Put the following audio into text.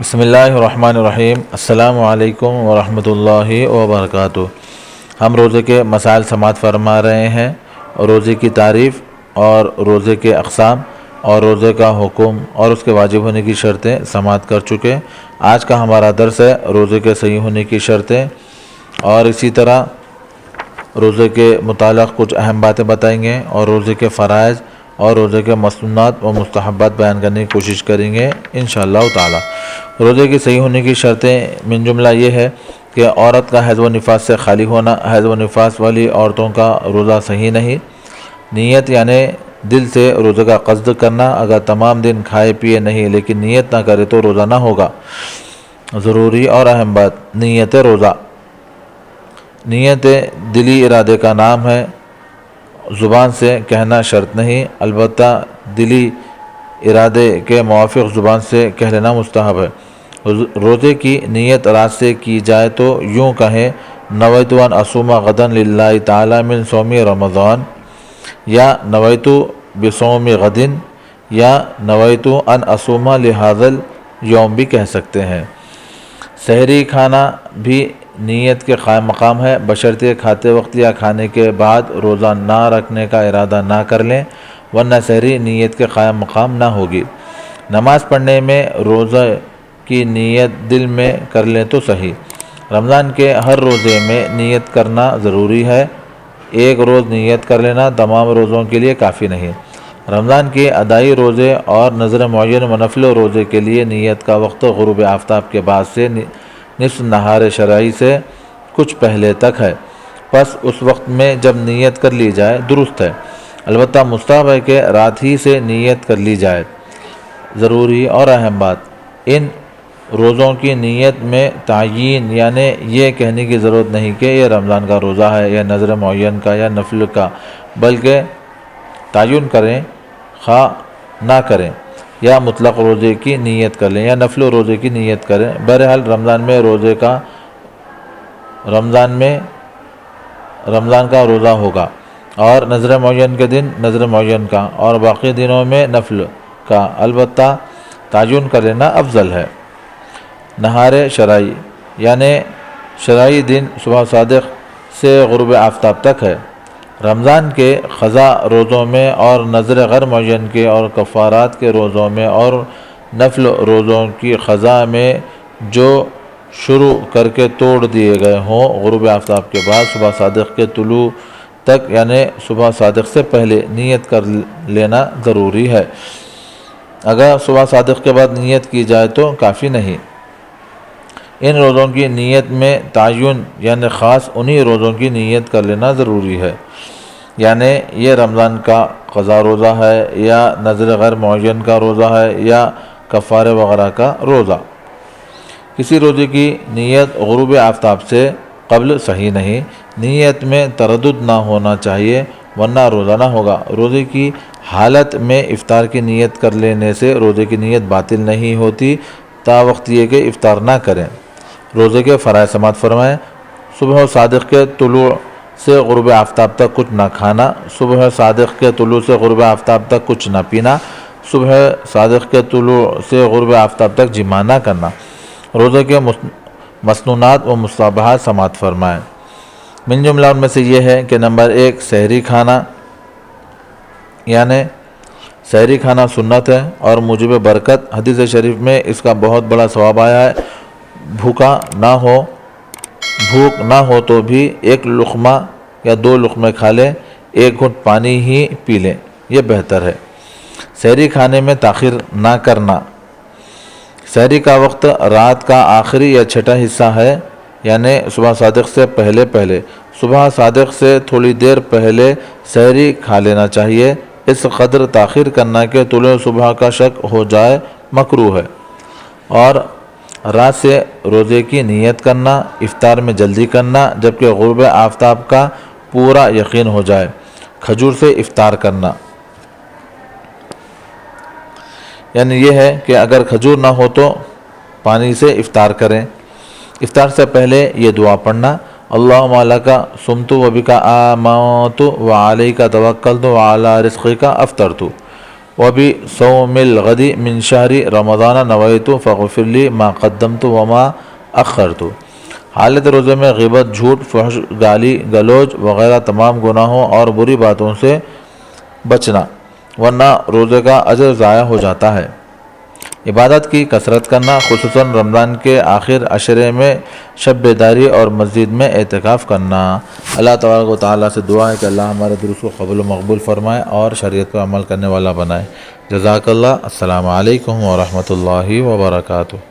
بسم اللہ الرحمن الرحیم۔ السلام علیکم ورحمۃ اللہ وبرکاتہ۔ ہم روزے کے مسائل سماعت فرما رہے ہیں، روزے کی تعریف اور روزے کے اقسام اور روزے کا حکم اور اس کے واجب ہونے کی شرطیں سماعت کر چکے۔ آج کا ہمارا درس ہے روزے کے صحیح ہونے کی شرطیں، اور اسی طرح روزے کے متعلق کچھ اہم باتیں بتائیں گے اور روزے کے فرائض اور روزے کے مسنونات و مستحبات بیان کرنے کی کوشش کریں گے انشاءاللہ تعالی۔ روزے کی صحیح ہونے کی شرطیں من جملہ یہ ہے کہ عورت کا حیض و نفاس سے خالی ہونا۔ حیض و نفاس والی عورتوں کا روزہ صحیح نہیں۔ نیت یعنی دل سے روزے کا قصد کرنا۔ اگر تمام دن کھائے پیے نہیں لیکن نیت نہ کرے تو روزہ نہ ہوگا۔ ضروری اور اہم بات، نیت روزہ۔ نیت دلی ارادے کا نام ہے، زبان سے کہنا شرط نہیں، البتہ دلی ارادے کے موافق زبان سے کہہ لینا مستحب ہے۔ روزے کی نیت رات سے کی جائے تو یوں کہیں نویت ان اصوم غدا للہ تعالی من صوم رمضان، یا نویت بصوم غد، یا نویت ان اصوم لہذا الیوم بھی کہہ سکتے ہیں۔ سحری کھانا بھی نیت کے قائم مقام ہے، بشرطے کھاتے وقت یا کھانے کے بعد روزہ نہ رکھنے کا ارادہ نہ کر لیں، ورنہ سحری نیت کے قائم مقام نہ ہوگی۔ نماز پڑھنے میں روزہ کی نیت دل میں کر لیں تو صحیح۔ رمضان کے ہر روزے میں نیت کرنا ضروری ہے، ایک روز نیت کر لینا تمام روزوں کے لیے کافی نہیں۔ رمضان کے ادائی روزے اور نظر معین منفل روزے کے لیے نیت کا وقت غروب آفتاب کے بعد سے نصف نہار شرعی سے کچھ پہلے تک ہے، پس اس وقت میں جب نیت کر لی جائے درست ہے، البتہ مستحب ہے کہ رات ہی سے نیت کر لی جائے۔ ضروری اور اہم بات، ان روزوں کی نیت میں تعیین یعنی یہ کہنے کی ضرورت نہیں کہ یہ رمضان کا روزہ ہے یا نظر معین کا یا نفل کا، بلکہ تعین کریں خواہ نہ کریں، یا مطلق روزے کی نیت کر لیں یا نفل روزے کی نیت کریں۔ بہرحال رمضان کا روزہ ہوگا، اور نظر معین کے دن نظر معین کا، اور باقی دنوں میں نفل کا، البتہ تعین کر لینا افضل ہے۔ نہار شرعی یعنی شرعی دن صبح صادق سے غروب آفتاب تک ہے۔ رمضان کے قضا روزوں میں اور نظر غیر معین کے اور کفارات کے روزوں میں اور نفل روزوں کی قضا میں جو شروع کر کے توڑ دیے گئے ہوں، غروب آفتاب کے بعد صبح صادق کے طلوع تک یعنی صبح صادق سے پہلے نیت کر لینا ضروری ہے۔ اگر صبح صادق کے بعد نیت کی جائے تو کافی نہیں۔ ان روزوں کی نیت میں تعین یعنی خاص انہی روزوں کی نیت کر لینا ضروری ہے، یعنی یہ رمضان کا قضا روزہ ہے یا نظر غیر معین کا روزہ ہے یا کفارے وغیرہ کا روزہ۔ کسی روزے کی نیت غروب آفتاب سے قبل صحیح نہیں، نیت میں تردد نہ ہونا چاہیے ورنہ روزہ نہ ہوگا۔ روزے کی حالت میں افطار کی نیت کر لینے سے روزے کی نیت باطل نہیں ہوتی، تا وقت یہ کہ افطار نہ کریں۔ روزے کے فرائض سماعت فرمائیں۔ صبح صادق کے طلوع سے غروب آفتاب تک کچھ نہ کھانا، صبح صادق کے طلوع سے غروب آفتاب تک کچھ نہ پینا، صبح صادق کے طلوع سے غروب آفتاب تک جماع نہ کرنا۔ روزے کے مسنونات و مستحبات سماعت فرمائیں۔ من جملہ ان میں سے یہ ہے کہ نمبر 1 سحری کھانا، یعنی سحری کھانا سنت ہے اور موجب برکت۔ حدیث شریف میں اس کا بہت بڑا ثواب آیا ہے۔ بھوک نہ ہو تو بھی ایک لقمہ یا 2 لقمے کھا لیں، 1 گھونٹ پانی ہی پی لیں، یہ بہتر ہے۔ سحری کھانے میں تاخیر نہ کرنا۔ سحری کا وقت رات کا آخری یا چھٹا حصہ ہے، یعنی صبح صادق سے پہلے۔ صبح صادق سے تھوڑی دیر پہلے سحری کھا لینا چاہیے، اس قدر تاخیر کرنا کہ طلوع صبح کا شک ہو جائے مکروہ ہے۔ اور رات سے روزے کی نیت کرنا، افطار میں جلدی کرنا جبکہ غروب آفتاب کا پورا یقین ہو جائے۔ کھجور سے افطار کرنا، یعنی یہ ہے کہ اگر کھجور نہ ہو تو پانی سے افطار کریں۔ افطار سے پہلے یہ دعا پڑھنا، اللہم لک صمت و بک آمنت و علیک توکلت و علی رزقک افطرت وبی صوم الغد من شہر رمضان نویت فاغفر لی ما قدمت وما اخرت۔ حالت روزے میں غیبت، جھوٹ، فحش، گالی گلوچ وغیرہ تمام گناہوں اور بری باتوں سے بچنا، ورنہ روزے کا اجر ضائع ہو جاتا ہے۔ عبادت کی کثرت کرنا، خصوصاً رمضان کے آخر عشرے میں شب بیداری اور مسجد میں اعتکاف کرنا۔ اللہ تبارک و تعالیٰ سے دعا ہے کہ اللہ ہمارے دروس کو قبول و مقبول فرمائے اور شریعت پر عمل کرنے والا بنائے۔ جزاک اللہ۔ السلام علیکم ورحمۃ اللہ وبرکاتہ۔